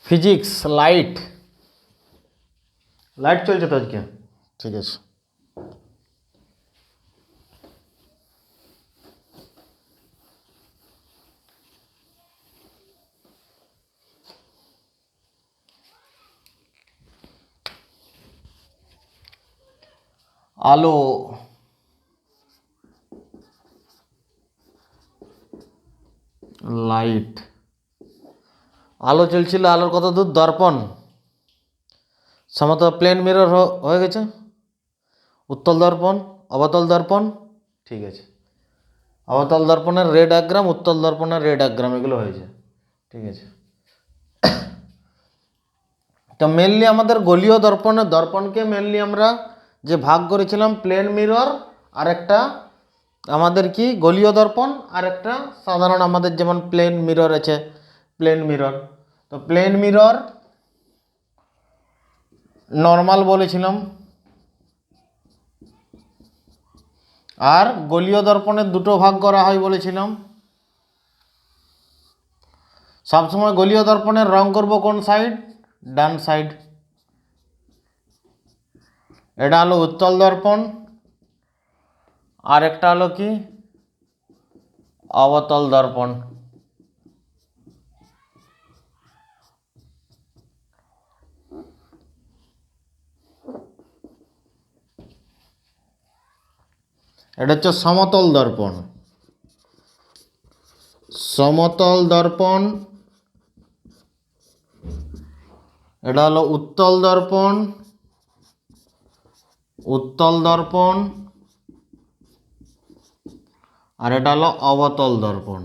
Physics, light light চলছে তো আজকে, ঠিক আছে। আলো, লাইট, আলো চলছিল, আলোর কত দূর? দর্পণ, সমতল প্লেন মিরর হয়ে গেছে, উত্তল দর্পণ, অবতল দর্পণ, ঠিক আছে। অবতল দর্পণের রে ডায়াগ্রাম, উত্তল দর্পণের রে ডায়াগ্রাম, এগুলো হয়েছে, ঠিক আছে। তো মেনলি আমাদের গলীয় দর্পণকে মেনলি আমরা যে ভাগ করেছিলাম প্লেন মিরর, আর একটা আমাদের কি গলীয় দর্পণ, আর একটা সাধারণ আমাদের যেমন প্লেন মিরর আছে, প্লেন মিরর। তো প্লেন মিরর নর্মাল বলেছিলাম, আর গলীয় দর্পণের দুটো ভাগ করা হয় বলেছিলাম। সবসময় গলীয় দর্পণের রং করব কোন সাইড? ডান সাইড। এটা হলো উত্তল দর্পণ, আর একটা হলো কি অবতল দর্পণ। এটা হচ্ছে সমতল দর্পণ, সমতল দর্পণ। এটা হলো উত্তল দর্পণ, উত্তল দর্পণ, আর এটা হলো অবতল দর্পণ।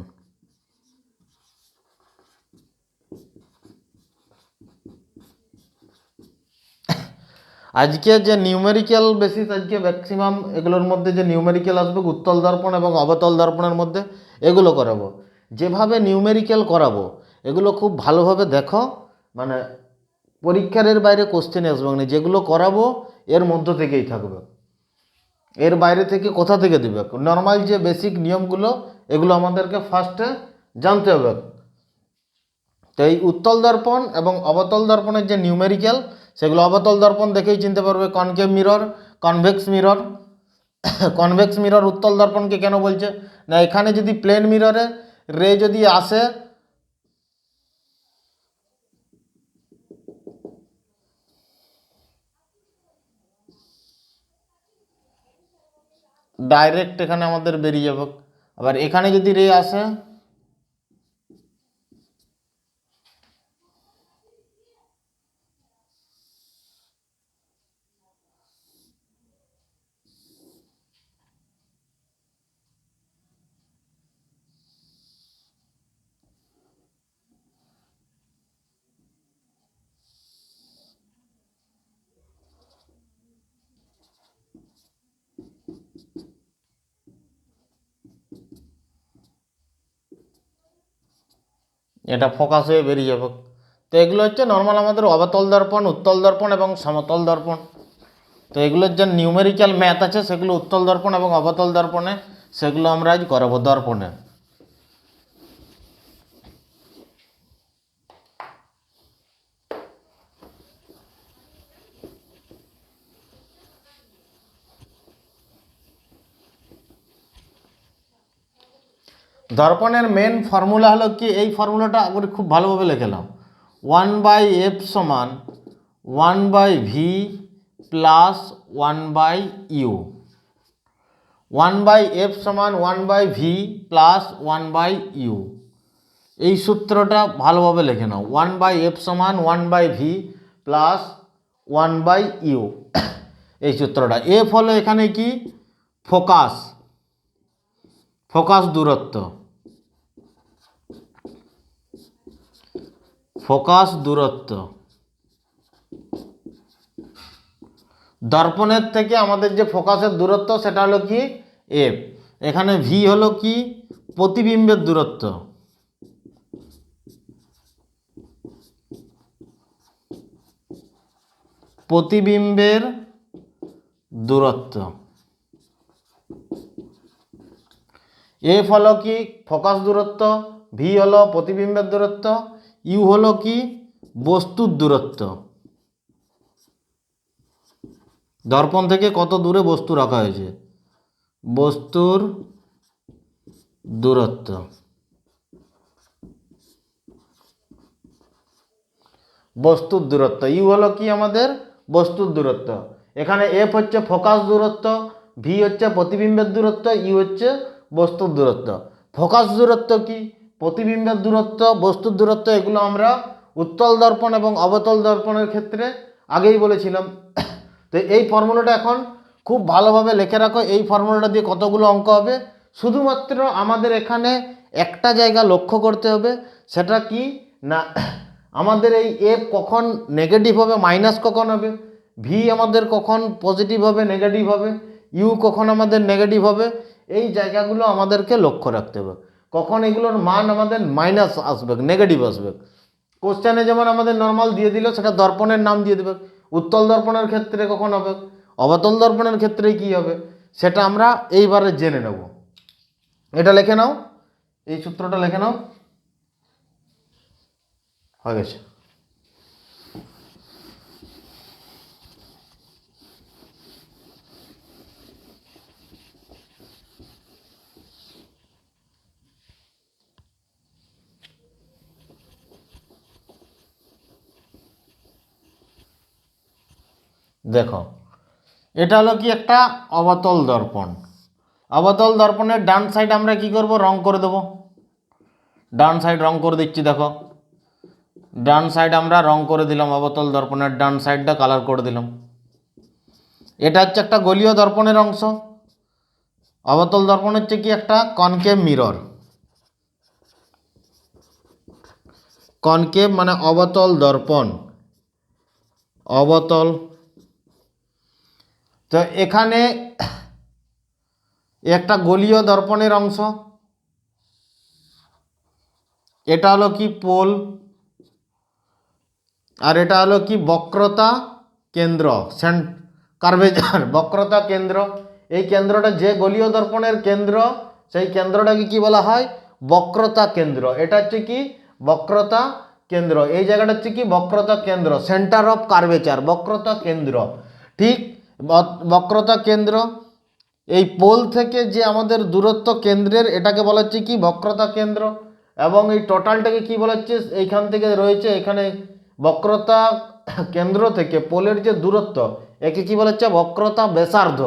আজকে যে নিউমেরিক্যাল বেসিস, আজকে ম্যাক্সিমাম এগুলোর মধ্যে যে নিউমেরিক্যাল আসবে উত্তল দর্পণ এবং অবতল দর্পণের মধ্যে, এগুলো করাবো। যেভাবে নিউমেরিক্যাল করাবো এগুলো খুব ভালোভাবে দেখো, মানে পরীক্ষার এর বাইরে কোশ্চেন আসবে না। যেগুলো করাবো এর মধ্য থেকেই থাকবে, এর বাইরে থেকে কোথা থেকে দেবে? নর্মাল যে বেসিক নিয়মগুলো এগুলো আমাদেরকে ফার্স্টে জানতে হবে। তো এই উত্তল দর্পণ এবং অবতল দর্পণের যে নিউমেরিক্যাল, সেগুলো অবতল দর্পণ দেখেই চিনতে পারবে। Concave mirror, convex mirror. Convex mirror উত্তল দর্পণকে কেন বলছে না, এখানে যদি প্লেন মিররে রে যদি আসে, ডাইরেক্ট এখানে আমাদের বেরিয়ে যাবে। আবার এখানে যদি রে আসে, এটা ফোকাস হয়ে বেরিয়ে যাবে। তো এগুলো হচ্ছে নর্মাল আমাদের অবতল দর্পণ, উত্তল দর্পণ এবং সমতল দর্পণ। তো এগুলোর যে নিউমেরিক্যাল ম্যাথ আছে সেগুলো উত্তল দর্পণ এবং অবতল দর্পণে, সেগুলো আমরা আজ করাবো দর্পণে। দর্পণের মেন ফর্মুলা হলো কি, এই ফর্মুলাটা আগে খুব ভালোভাবে লিখে নাও। 1/f সমান 1/v প্লাস 1/u। 1/f সমান 1/v প্লাস 1/u। এই সূত্রটা ভালোভাবে লিখে নাও। 1/f সমান 1/v প্লাস 1/u। এই সূত্রটা। এফ হলো এখানে কি? ফোকাস, ফোকাস দূরত্ব, ফোকাস দূরত্ব। দর্পণের থেকে আমাদের যে ফোকাসের দূরত্ব সেটা হলো কি? এফ। এখানে ভি হলো কি? প্রতিবিম্বের দূরত্ব, প্রতিবিম্বের দূরত্ব। এফ হলো কি? ফোকাস দূরত্ব, ভি হলো প্রতিবিম্বের দূরত্ব, ইউ হলো কি? বস্তুর দূরত্ব, দর্পণ থেকে কত দূরে বস্তু রাখা হয়েছে, বস্তুর দূরত্ব। বস্তুর দূরত্ব ইউ হলো কি আমাদের বস্তুর দূরত্ব। এখানে এফ হচ্ছে ফোকাস দূরত্ব, ভি হচ্ছে প্রতিবিম্বের দূরত্ব, ইউ হচ্ছে বস্তুর দূরত্ব। ফোকাস দূরত্ব কি, প্রতিবিম্বের দূরত্ব, বস্তুর দূরত্ব, এগুলো আমরা উত্তল দর্পণ এবং অবতল দর্পণের ক্ষেত্রে আগেই বলেছিলাম। তো এই ফর্মুলাটা এখন খুব ভালোভাবে লিখে রাখো। এই ফর্মুলাটা দিয়ে কতগুলো অঙ্ক হবে, শুধুমাত্র আমাদের এখানে একটা জায়গা লক্ষ্য করতে হবে, সেটা কি না আমাদের এই এফ কখন নেগেটিভ হবে, মাইনাস কখন হবে, ভি আমাদের কখন পজিটিভ হবে, নেগেটিভ হবে, ইউ কখন আমাদের নেগেটিভ হবে, এই জায়গাগুলো আমাদেরকে লক্ষ্য রাখতে হবে। কখন এগুলোর মান আমাদের মাইনাস আসবে, নেগেটিভ আসবে। কোশ্চেনে যেমন আমাদের নর্মাল দিয়ে দিল, সেটা দর্পণের নাম দিয়ে দেবে। উত্তল দর্পণের ক্ষেত্রে কখন হবে, অবতল দর্পণের ক্ষেত্রে কি হবে, সেটা আমরা এইবারে জেনে নেব। এটা লিখে নাও, এই সূত্রটা লিখে নাও, হয়ে গেছে। দেখো, এটা হলো কি একটা অবতল দর্পণ। অবতল দর্পণের ডান সাইড আমরা কি করব, রং করে দেব। ডান সাইড রং করে দিচ্ছি, দেখো ডান সাইড আমরা রং করে দিলাম, অবতল দর্পণের ডান সাইডটা কালার করে দিলাম। এটা হচ্ছে একটা গোলীয় দর্পণের অংশ। অবতল দর্পণ হচ্ছে কি একটা কনকেভ মিরর। কনকেভ মানে অবতল দর্পণ, অবতল। তো এখানে একটা গোলীয় দর্পণের অংশ, এটা হলো কি পোল, আর এটা হলো কি বক্রতা কেন্দ্র, কার্ভেচার, বক্রতা কেন্দ্র। এই কেন্দ্রটা যে গোলীয় দর্পণের কেন্দ্র, সেই কেন্দ্রটাকে কি বলা হয়, বক্রতা কেন্দ্র। এটা হচ্ছে কি বক্রতা কেন্দ্র, এই জায়গাটা হচ্ছে কি বক্রতা কেন্দ্র, সেন্টার অফ কার্ভেচার, বক্রতা কেন্দ্র। ঠিক, বক্রতা কেন্দ্র। এই পোল থেকে যে আমাদের দূরত্ব কেন্দ্রের, এটাকে বলা হচ্ছে কি বক্রতা কেন্দ্র। এবং এই টোটালটাকে কি বলা হচ্ছে, এইখান থেকে রয়েছে এখানে বক্রতা কেন্দ্র থেকে পোলের যে দূরত্ব, একে কি বলা হচ্ছে বক্রতা ব্যাসার্ধ।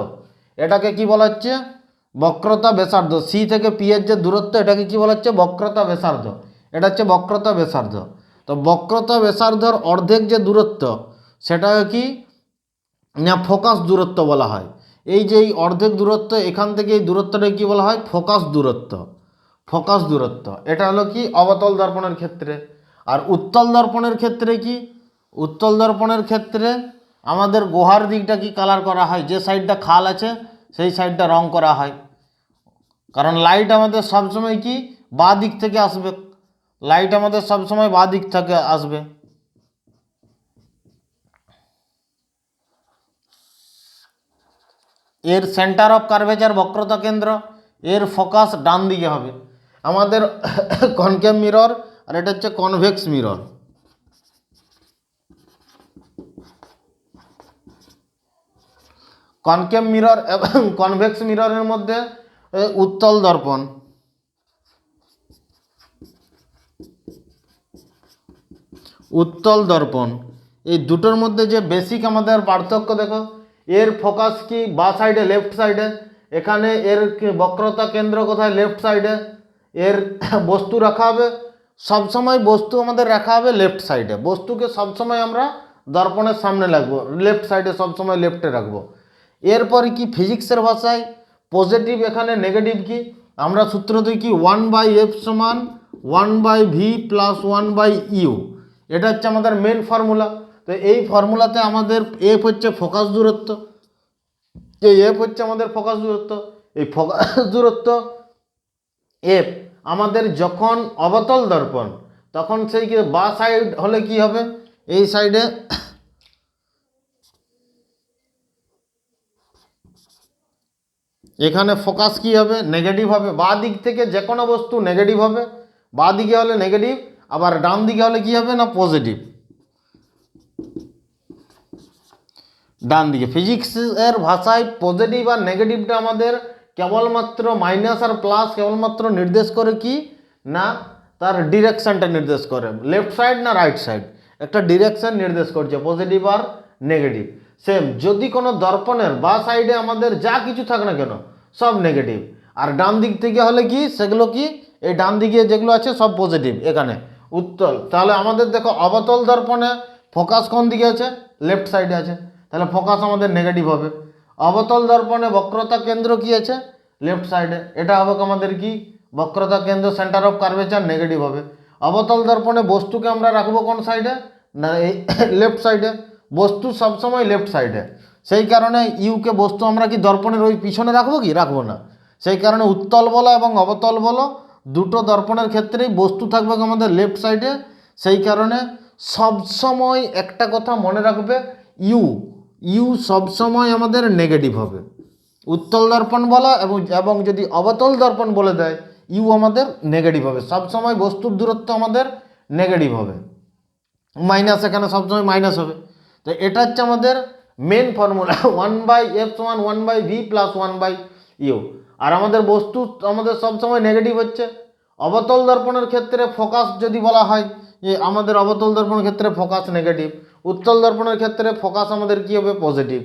এটাকে কি বলা হচ্ছে বক্রতা ব্যাসার্ধ। সি থেকে পি এর যে দূরত্ব, এটাকে কি বলা হচ্ছে বক্রতা ব্যাসার্ধ। এটা হচ্ছে বক্রতা ব্যাসার্ধ। তো বক্রতা ব্যাসার্ধর অর্ধেক যে দূরত্ব, সেটাকে কি না ফোকাস দূরত্ব বলা হয়। এই যে এই অর্ধেক দূরত্ব, এখান থেকে এই দূরত্বটাকে কি বলা হয়, ফোকাস দূরত্ব। ফোকাস দূরত্ব এটা হলো কি অবতল দর্পণের ক্ষেত্রে। আর উত্তল দর্পণের ক্ষেত্রে কি, উত্তল দর্পণের ক্ষেত্রে আমাদের গুহার দিকটা কি কালার করা হয়, যে সাইডটা খাল আছে সেই সাইডটা রং করা হয়। কারণ লাইট আমাদের সবসময় কি বাঁ দিক থেকে আসবে, লাইট আমাদের সবসময় বাঁ দিক থেকে আসবে। এর সেন্টার অফ কার্ভেচার বক্রতা কেন্দ্র, এর ফোকাস ডান দিকে হবে। আমাদের কনকেভ মিরর, আর এটা হচ্ছে কনভেক্স মিরর। কনকেভ মিরর এবং কনভেক্স মিররের মধ্যে উত্তল দর্পণ, উত্তল দর্পণ, এই দুটোর মধ্যে যে বেসিক আমাদের পার্থক্য দেখো, এর ফোকাস কি বা সাইডে, লেফট সাইডে। এখানে এর বক্রতা কেন্দ্র কোথায়, লেফট সাইডে। এর বস্তু রাখা হবে সবসময়, বস্তু আমাদের রাখা হবে লেফট সাইডে। বস্তুকে সবসময় আমরা দর্পণের সামনে রাখবো, লেফট সাইডে সবসময় লেফটে রাখবো। এরপরে কি ফিজিক্সের ভাষায় পজিটিভ, এখানে নেগেটিভ কি, আমরা সূত্র দিই কি 1/f সমান 1/v প্লাস 1/u। এটা হচ্ছে আমাদের মেন ফর্মুলা। তো এই ফর্মুলাতে আমাদের এফ হচ্ছে ফোকাস দূরত্ব, এই এফ হচ্ছে আমাদের ফোকাস দূরত্ব। এই ফোকাস দূরত্ব এফ আমাদের যখন অবতল দর্পণ, তখন সেই বা সাইড হলে কি হবে, এই সাইডে এখানে ফোকাস কি হবে, নেগেটিভ হবে। বাঁ দিক থেকে যে কোনো বস্তু নেগেটিভ হবে, বাঁ দিকে হলে নেগেটিভ, আবার ডান দিকে হলে কি হবে না পজিটিভ। ডান দিকে। ফিজিক্সের ভাষায় পজিটিভ আর নেগেটিভটা আমাদের কেবলমাত্র মাইনাস আর প্লাস কেবলমাত্র নির্দেশ করে কি না তার ডিরেকশনটা নির্দেশ করে, লেফট সাইড না রাইট সাইড, একটা ডিরেকশন নির্দেশ করছে পজিটিভ আর নেগেটিভ। সেম যদি কোনো দর্পণের বা সাইডে আমাদের যা কিছু থাক না কেন সব নেগেটিভ, আর ডান দিক থেকে হলে কি সেগুলো কি এই ডান দিকে যেগুলো আছে সব পজিটিভ। এখানে উত্তল, তাহলে আমাদের দেখো অবতল দর্পণে ফোকাস কোন দিকে আছে, লেফট সাইডে আছে, তাহলে ফোকাস আমাদের নেগেটিভ হবে। অবতল দর্পণে বক্রতা কেন্দ্র কি আছে, লেফট সাইডে, এটা হবে আমাদের কি বক্রতা কেন্দ্র, সেন্টার অফ কার্ভেচার নেগেটিভ হবে। অবতল দর্পণে বস্তুকে আমরা রাখবো কোন সাইডে না এই লেফট সাইডে, বস্তু সবসময় লেফট সাইডে, সেই কারণে ইউকে বস্তু আমরা কি দর্পণের ওই পিছনে রাখবো কি রাখবো না, সেই কারণে উত্তল বলো এবং অবতল বলো দুটো দর্পণের ক্ষেত্রেই বস্তু থাকবে আমাদের লেফট সাইডে। সেই কারণে সবসময় একটা কথা মনে রাখবে, ইউ ইউ সবসময় আমাদের নেগেটিভ হবে। উত্তল দর্পণ বলো এবং যদি অবতল দর্পণ বলে দেয় ইউ আমাদের নেগেটিভ হবে, সবসময় বস্তুর দূরত্ব আমাদের নেগেটিভ হবে, মাইনাস এখানে সবসময় মাইনাস হবে। তো এটা হচ্ছে আমাদের মেন ফর্মুলা, 1/f সমান 1/v প্লাস 1/u। আর আমাদের বস্তু আমাদের সবসময় নেগেটিভ হচ্ছে। অবতল দর্পণের ক্ষেত্রে ফোকাস যদি বলা হয় যে আমাদের অবতল দর্পণের ক্ষেত্রে ফোকাস নেগেটিভ, উত্তল দর্পণের ক্ষেত্রে ফোকাস আমাদের কী হবে পজিটিভ।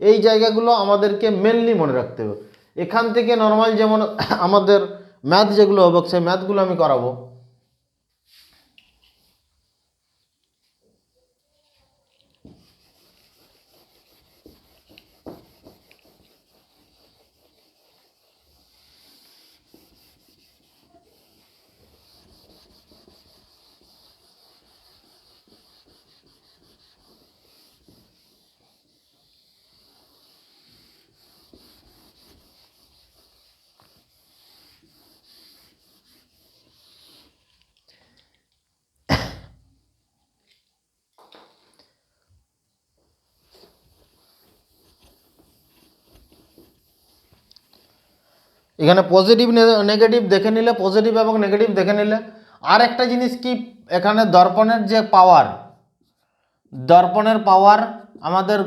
এই জায়গাগুলো আমাদেরকে মেনলি মনে রাখতে হবে। এখান থেকে নর্মাল যেমন আমাদের ম্যাথ যেগুলো হবে সেই ম্যাথগুলো আমি করাবো। এখানে পজিটিভ নেগেটিভ দেখে নিলে, পজিটিভ এবং নেগেটিভ দেখে নিলে, আর একটা জিনিস কি এখানে দর্পণের যে পাওয়ার, দর্পণের পাওয়ার আমাদের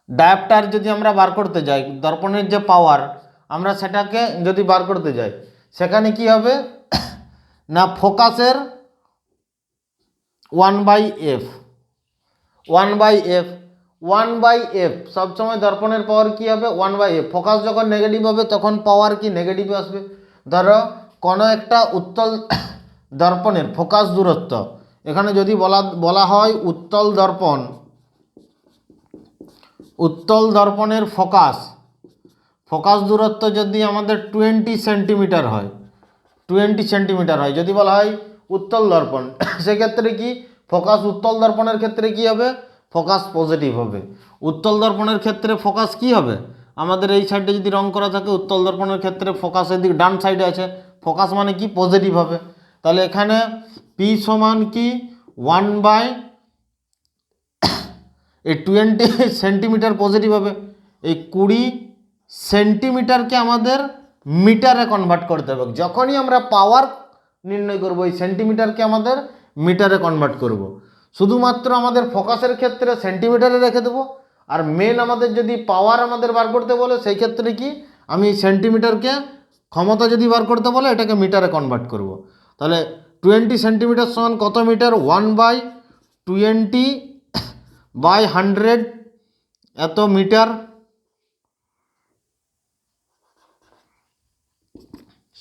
ডায়োপ্টার যদি আমরা বার করতে যাই, দর্পণের যে পাওয়ার আমরা সেটাকে যদি বার করতে যাই সেখানে কি হবে না ফোকাসের 1/f 1/f 1/f সবসময় দর্পণের পাওয়ার কি হবে 1/f। ফোকাস যখন নেগেটিভ হবে তখন পাওয়ার কি নেগেটিভ আসবে। ধরো কোনো একটা উত্তল দর্পণের ফোকাস দূরত্ব, এখানে যদি বলা হয় উত্তল দর্পণের ফোকাস দূরত্ব যদি আমাদের 20 সেন্টিমিটার হয়, 20 সেন্টিমিটার হয়, যদি বলা হয় উত্তল দর্পণ, সেক্ষেত্রে কি ফোকাস উত্তল দর্পণের ক্ষেত্রে কি হবে ফোকাস পজিটিভ হবে। উত্তল দর্পণের ক্ষেত্রে ফোকাস কি হবে আমাদের এই সাইডে যদি রং করা থাকে, উত্তল দর্পণের ক্ষেত্রে ফোকাস এদিকে ডান সাইডে আছে, ফোকাস মানে কি পজিটিভ হবে। তাহলে এখানে পি সমান কি 1/, এই 20 সেন্টিমিটার পজিটিভ হবে। এই 20 সেন্টিমিটারকে আমাদের মিটারে কনভার্ট করতে হবে। যখনই আমরা পাওয়ার নির্ণয় করব এই সেন্টিমিটারকে আমাদের মিটারে কনভার্ট করব। শুধুমাত্র আমাদের ফোকাসের ক্ষেত্রে সেন্টিমিটারে রেখে দেবো, আর মেন আমাদের যদি পাওয়ার আমাদের বার করতে বলে সেই ক্ষেত্রে কি আমি সেন্টিমিটারকে ক্ষমতা যদি বার করতে বলে এটাকে মিটারে কনভার্ট করব। তাহলে 20 সেন্টিমিটার সমান কত মিটার, 1/20/100 এত মিটার,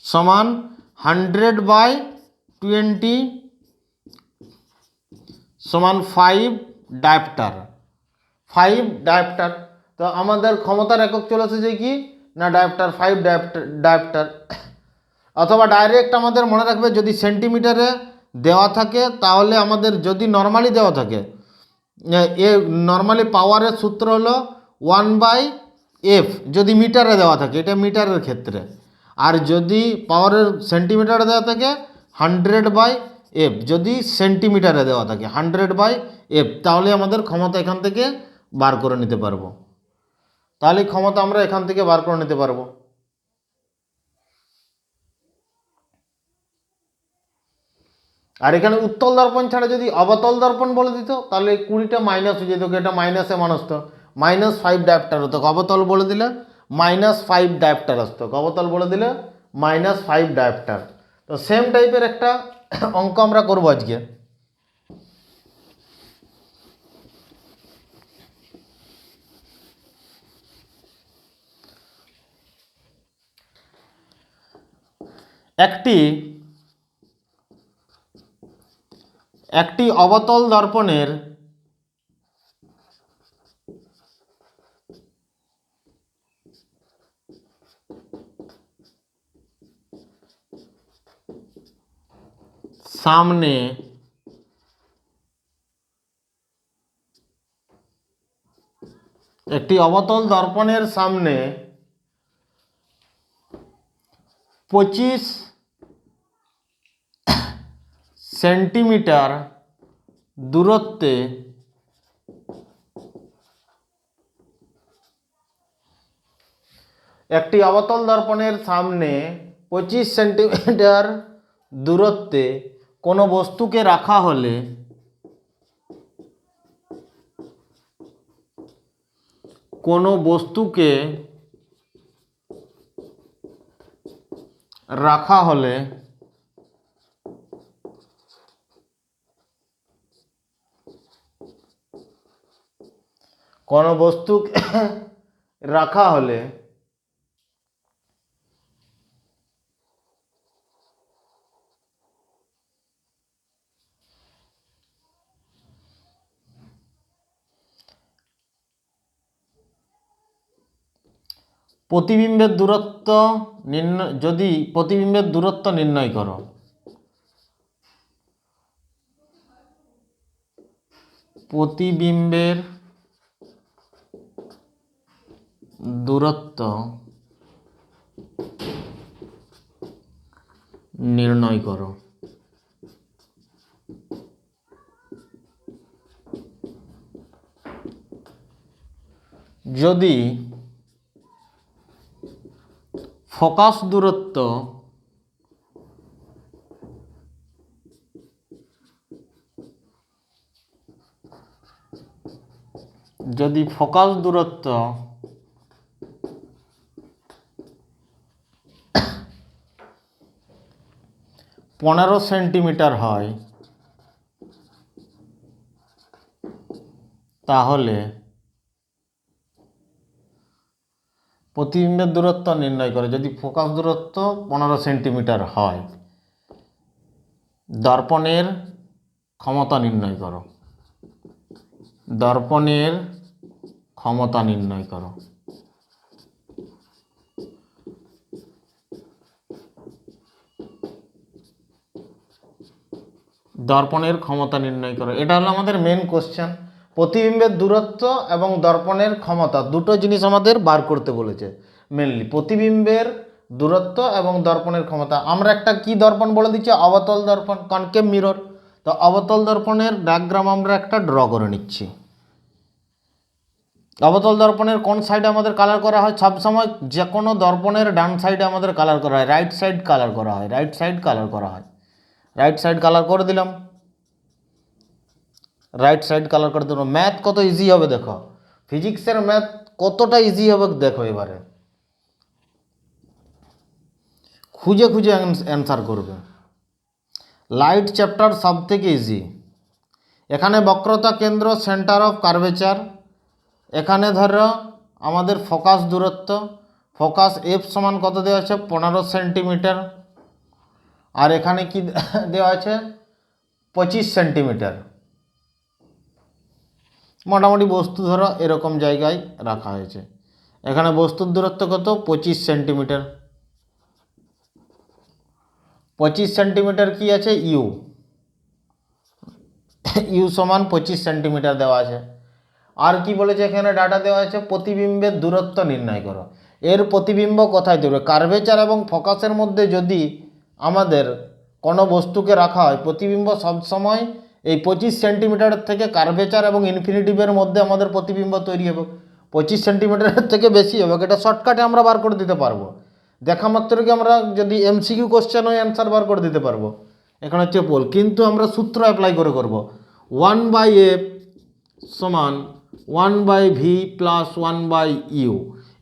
সমান 100/20 সমান 5 ডায়োপ্টার, 5 ডায়োপ্টার। তো আমাদের ক্ষমতার একক চলে এসেছে কি না ডায়োপ্টার, 5 ডায়োপ্টার। অথবা ডাইরেক্ট আমাদের মনে রাখবে যদি সেন্টিমিটারে দেওয়া থাকে তাহলে আমাদের যদি নর্মালি দেওয়া থাকে এ নর্মালি পাওয়ারের সূত্র হলো 1/f, যদি মিটারে দেওয়া থাকে এটা মিটারের ক্ষেত্রে, আর যদি পাওয়ারের সেন্টিমিটারে দেওয়া থাকে 100/f, যদি সেন্টিমিটারে দেওয়া থাকে 100/f, তাহলে আমাদের ক্ষমতা এখান থেকে বার করে নিতে পারবো। তাহলে ক্ষমতা আমরা এখান থেকে বার করে নিতে পারবো। আর এখানে উত্তল দর্পণ ছাড়া যদি অবতল দর্পণ বলে দিত তাহলে 20টা মাইনাস হয়ে যেত, এটা মাইনাসে মানুষ তো -5 ডায়োপ্টার হতো। অবতল বলে দিলে -5 ডায়োপ্টার আসতো, অবতল বলে দিলে -5 ডায়োপ্টার। তো সেম টাইপের একটা অঙ্ক আমরা করবো আজকে। একটি অবতল দর্পণের সামনে একটি অবতল দর্পণের সামনে 25 সেন্টিমিটার দূরত্বে একটি অবতল দর্পণের সামনে 25 সেন্টিমিটার দূরত্বে কোনো বস্তুকে রাখা হলে কোনো বস্তুকে রাখা হলে কোনো বস্তুকে রাখা হলে প্রতিবিম্বের দূরত্ব নির্ণয়, যদি প্রতিবিম্বের দূরত্ব নির্ণয় করো, প্রতিবিম্বের দূরত্ব নির্ণয় করো। যদি ফোকাস দূরত্ব যদি ফোকাস দূরত্ব 15 সেন্টিমিটার হয় তাহলে প্রতিবিম্বের দূরত্ব নির্ণয় করে। যদি ফোকাস দূরত্ব 15 সেন্টিমিটার হয়, দর্পণের ক্ষমতা নির্ণয় করো। দর্পণের ক্ষমতা নির্ণয় করো। দর্পণের ক্ষমতা নির্ণয় করো, এটা হলো আমাদের মেন কোশ্চেন। প্রতিবিম্বের দূরত্ব এবং দর্পণের ক্ষমতা দুটো জিনিস আমাদের বার করতে বলেছে মেনলি। প্রতিবিম্বের দূরত্ব এবং দর্পণের ক্ষমতা। আমরা একটা কি দর্পণ বলে দিচ্ছি? অবতল দর্পণ, কনকেভ মিরর। তো অবতল দর্পণের ডায়াগ্রাম আমরা একটা ড্র করে নিচ্ছি। অবতল দর্পণের কোন সাইডে আমাদের কালার করা হয়? সবসময় যে কোনো দর্পণের ডান সাইডে আমাদের কালার করা হয়, রাইট সাইড কালার করা হয়, রাইট সাইড কালার করা হয়। রাইট সাইড কালার করে দিলাম, রাইট সাইড কালার করে দিলাম। ম্যাথ কত ইজি হবে দেখো, ফিজিক্সের ম্যাথ কতটা ইজি হবে দেখো। এবারে খুঁজে খুঁজে অ্যান্সার করবে। লাইট চ্যাপ্টার সব থেকে ইজি। এখানে বক্রতা কেন্দ্র, সেন্টার অফ কার্ভেচার। এখানে ধরো আমাদের ফোকাস দূরত্ব, ফোকাস এফ সমান কত দেওয়া আছে? 15 সেন্টিমিটার। আর এখানে কি দেওয়া আছে? 25 সেন্টিমিটার। মোটামুটি বস্তু ধরো এরকম জায়গায় রাখা হয়েছে। এখানে বস্তুর দূরত্ব কত? 25 সেন্টিমিটার। 25 সেন্টিমিটার কি আছে? ইউ, ইউ সমান 25 সেন্টিমিটার দেওয়া আছে। আর কি বলেছে এখানে? ডাটা দেওয়া আছে প্রতিবিম্বের দূরত্ব নির্ণয় করো। এর প্রতিবিম্ব কোথায় দেবে? কার্ভেচার এবং ফোকাসের মধ্যে যদি আমাদের কোনো বস্তুকে রাখা হয়, প্রতিবিম্ব সবসময় এই 25 সেন্টিমিটারের থেকে কার্ভেচার এবং ইনফিনিটিভের মধ্যে আমাদের প্রতিবিম্ব তৈরি হবে। 25 সেন্টিমিটারের থেকে বেশি হবে, এটা শর্টকাটে আমরা বার করে দিতে পারবো। দেখা মাত্র কি আমরা যদি এমসিকিউ কোশ্চেন হয় অ্যান্সার বার করে দিতে পারবো। এখানে হচ্ছে পোল, কিন্তু আমরা সূত্র অ্যাপ্লাই করে করব 1/f সমান 1/v প্লাস 1/u।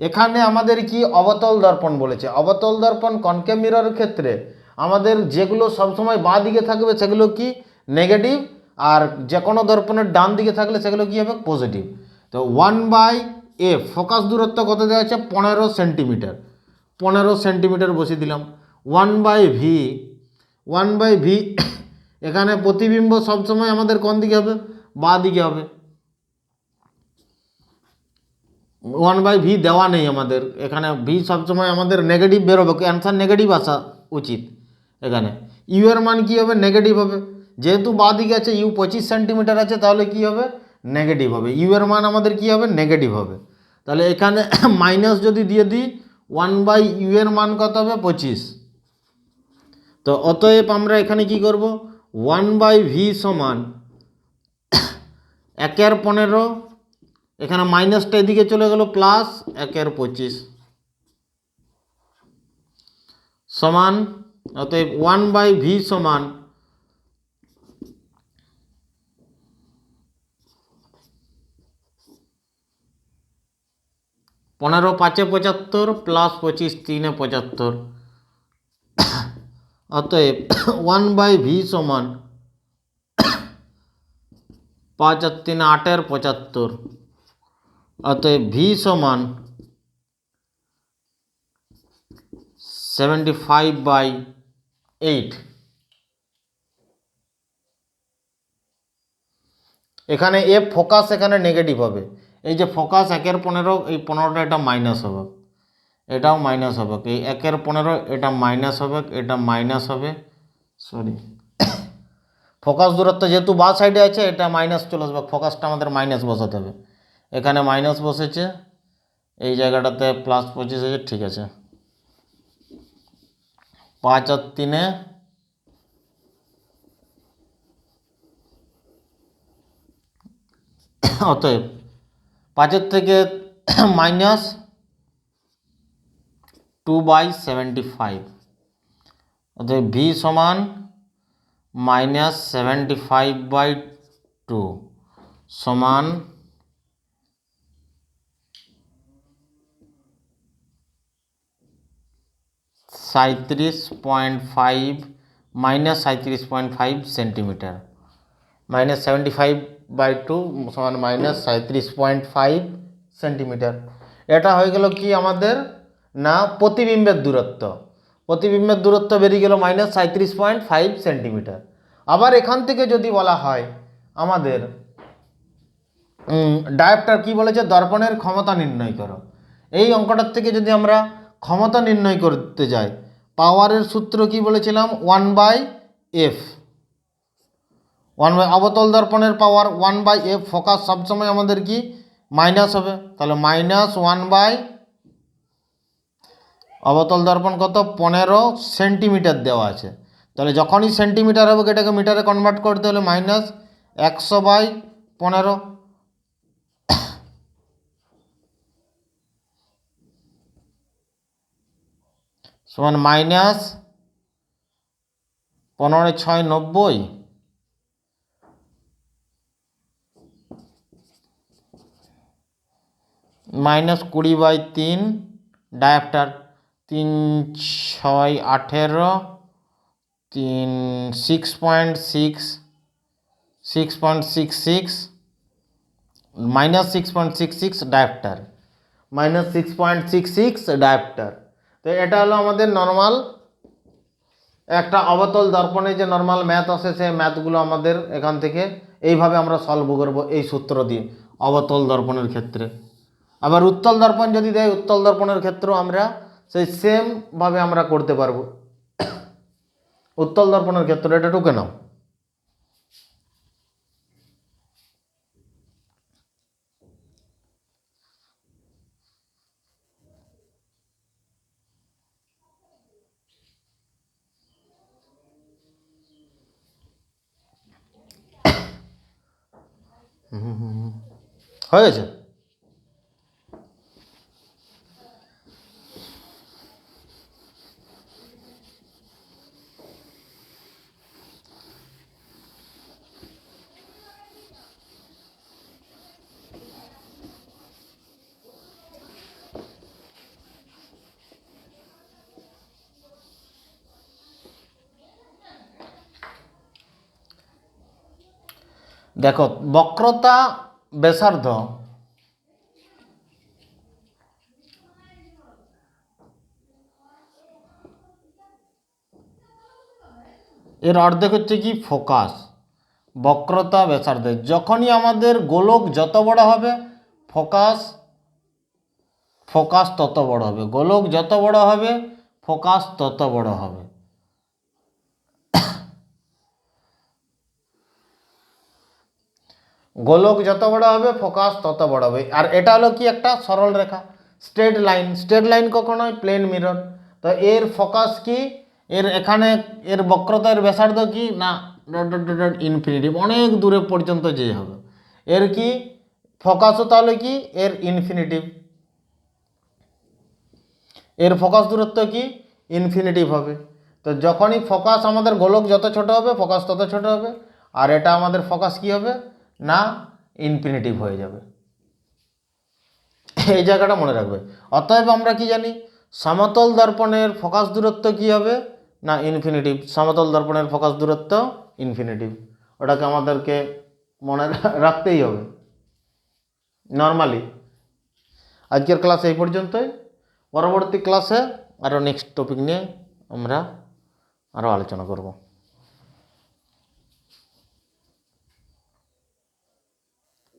এখানে আমাদের কি অবতল দর্পণ বলেছে, অবতল দর্পণ কনকেভ মিররের ক্ষেত্রে আমাদের যেগুলো সবসময় বাঁ দিকে থাকবে সেগুলো কি নেগেটিভ, আর যে কোনো দর্পণের ডান দিকে থাকলে সেগুলো কি হবে পজিটিভ। তো 1/f ফোকাস দূরত্ব কত দেওয়া আছে 15 সেন্টিমিটার, 15 সেন্টিমিটার বসিয়ে দিলাম। 1/v এখানে প্রতিবিম্ব সবসময় আমাদের কোন দিকে হবে বাঁ দিকে হবে। 1/v দেওয়া নেই আমাদের, এখানে ভি সবসময় আমাদের নেগেটিভ বেরোবে, অ্যান্সার নেগেটিভ আসা উচিত। এখানে ইউ এর মান কী হবে নেগেটিভ হবে, যেহেতু বাঁ দিকে আছে ইউ 25 সেন্টিমিটার আছে, তাহলে কি হবে নেগেটিভ হবে, ইউ এর মান আমাদের কি হবে নেগেটিভ হবে। তাহলে এখানে মাইনাস যদি দিয়ে দিই 1/u এর মান কত হবে 25। তো অতএব আমরা এখানে কি করব 1/v সমান 1/15, এখানে মাইনাসটা এদিকে চলে গেল প্লাস 1/25 সমান, অতএব 1/v সমান 15 5 75 প্লাস 25 3 75। অতএব 1/v সমান 5 আর 3 8 75। অতএব v সমান 75/8। এখানে এ ফোকাস এখানে নেগেটিভ হবে, এই যে ফোকাস 1/15, এই 15টা এটা মাইনাস হবে, এটাও মাইনাস হবে, এই 1/15 এটা মাইনাস হবে, এটা মাইনাস হবে, সরি ফোকাস দূরত্ব যেহেতু বাঁ সাইডে আছে এটা মাইনাস চলে আসবে, ফোকাসটা আমাদের মাইনাস বসাতে হবে, এখানে মাইনাস বসেছে, এই জায়গাটাতে প্লাস 25 আছে, ঠিক আছে। 5 আর 3 অতএব 5 থেকে মাইনাস 2/75, অতএব ভি সমান -75/2 সমান 37.5 -37.5 সেন্টিমিটার। -75/2 সমান -37.5 সেন্টিমিটার। এটা হয়ে গেল কি আমাদের না প্রতিবিম্বের দূরত্ব, প্রতিবিম্বের দূরত্ব বেরিয়ে গেল -37.5 সেন্টিমিটার। আবার এখান থেকে যদি বলা হয় আমাদের ডায়োপ্টার কি বলেছে দর্পণের ক্ষমতা নির্ণয় করো, এই অঙ্কটার থেকে যদি আমরা ক্ষমতা নির্ণয় করতে যাই, পাওয়ারের সূত্র কি বলেছিলাম 1/f, অবতল দর্পণের পাওয়ার 1/f, ফোকাস সবসময় আমাদের কি মাইনাস হবে, তাহলে -1/, অবতল দর্পণ কত 15 সেন্টিমিটার দেওয়া আছে, তাহলে যখনই সেন্টিমিটার হবে এটাকে মিটারে কনভার্ট করতে হলে -100/15 সমান -15 6 90 -20/3 ডায়োপ্টার 3 6 18 3 6.6 6.66 -6.66 ডায়োপ্টার, -6.66 ডায়োপ্টার। তো এটা হলো আমাদের নর্মাল একটা অবতল দর্পণে যে নর্মাল ম্যাথ আসে, সেই ম্যাথগুলো আমাদের এখান থেকে এইভাবে আমরা সলভ করব এই সূত্র দিয়ে অবতল দর্পণের ক্ষেত্রে। আবার উত্তল দর্পণ যদি দেয়, উত্তল দর্পণের ক্ষেত্রেও আমরা সেই সেমভাবে আমরা করতে পারবো। উত্তল দর্পণের ক্ষেত্রে এটা টুকে নাও। হয়ে গেছে। দেখো বক্রতা ব্যাসার্ধ এর অর্ধেক হচ্ছে কি ফোকাস। বক্রতা ব্যাসার্ধে যখনই আমাদের গোলক যত বড় হবে ফোকাস ফোকাস তত বড় হবে, গোলক যত বড় হবে ফোকাস তত বড় হবে। গোলক যত বড় হবে ফোকাস তত বড় হবে। আর এটা হলো কি একটা সরল রেখা, স্ট্রেট লাইন। স্ট্রেট লাইন কখন হয়? Plane mirror. তো এর ফোকাস কি, এর এখানে এর বক্রতা, এর ব্যাসার্ধ কি না ইনফিনিটিভ, অনেক দূরে পর্যন্ত যেয়ে হবে। এর কি ফোকাসও তাহলে কি এর ইনফিনিটিভ, এর ফোকাস দূরত্ব কি ইনফিনিটিভ হবে। তো যখনই ফোকাস আমাদের গোলক যত ছোট হবে ফোকাস তত ছোট হবে, আর এটা আমাদের ফোকাস কি হবে না ইনফিনিটিভ হয়ে যাবে। এই জায়গাটা মনে রাখবে। অতএব আমরা কি জানি সমতল দর্পণের ফোকাস দূরত্ব কি হবে না ইনফিনিটিভ। সমতল দর্পণের ফোকাস দূরত্ব ইনফিনিটিভ, ওটাকে আমাদেরকে মনে রাখতেই হবে নর্মালি। আজকের ক্লাস এই পর্যন্তই। পরবর্তী ক্লাসে আরও নেক্সট টপিক নিয়ে আমরা আরও আলোচনা করব।